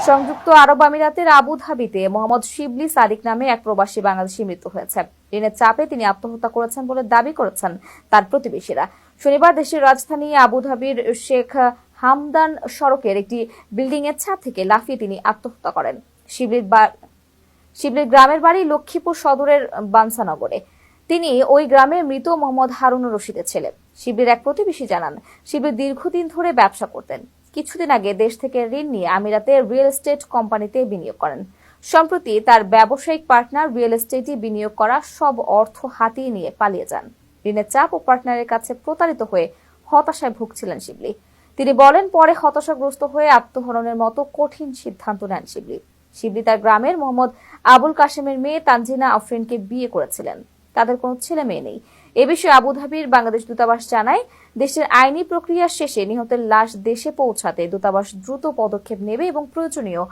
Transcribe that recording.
সংযুক্ত আরব আমিরাতের আবুধাবিতে মোহাম্মদ শিবলি সাদিক নামে এক প্রবাসী বাংলাদেশি মৃত্যু হয়েছে। ঋণের চাপে তিনি আত্মহত্যা করেছেন বলে দাবি করেছেন তার প্রতিবেশীরা। শনিবার দেশের রাজধানী আবুধাবির শেখ হামদান সড়কের একটি বিল্ডিং এর ছাদ থেকে লাফিয়ে তিনি আত্মহত্যা করেন। শিবলির গ্রামের বাড়ি লক্ষ্মীপুর সদরের বানসানগরে। তিনি ওই গ্রামের মৃত মোহাম্মদ হারুনুর রশিদের ছেলে। শিবলির এক প্রতিবেশী জানান, শিবলি দীর্ঘদিন ধরে ব্যবসা করতেন। কিছুদিন আগে দেশ থেকে ঋণ নিয়ে আমিরাতে রিয়েল এস্টেট কোম্পানিতে বিনিয়োগ করেন। সম্প্রতি তার ব্যবসায়িক পার্টনার রিয়েল এস্টেটে বিনিয়োগ করা সব অর্থ হাতিয়ে নিয়ে পালিয়ে যান। ঋণের চাপ ও পার্টনারের কাছে প্রতারিত হয়ে হতাশায় ভুগছিলেন শিবলি। তিনি বলেন, পরে হতাশাগ্রস্ত হয়ে আত্মহননের মতো কঠিন সিদ্ধান্ত নেন শিবলি। শিবলি তার গ্রামের মোহাম্মদ আবুল কাশেমের মেয়ে তানজিনা আফরিনকে বিয়ে করেছিলেন। তাদের কোনো ছেলে মেয়ে নেই। এ বিষয়ে আবুধাবির বাংলাদেশ দূতাবাস জানায়, দেশের আইনি প্রক্রিয়া শেষে নিহতের লাশ দেশে পৌঁছাতে দূতাবাস দ্রুত পদক্ষেপ নেবে এবং প্রয়োজনীয়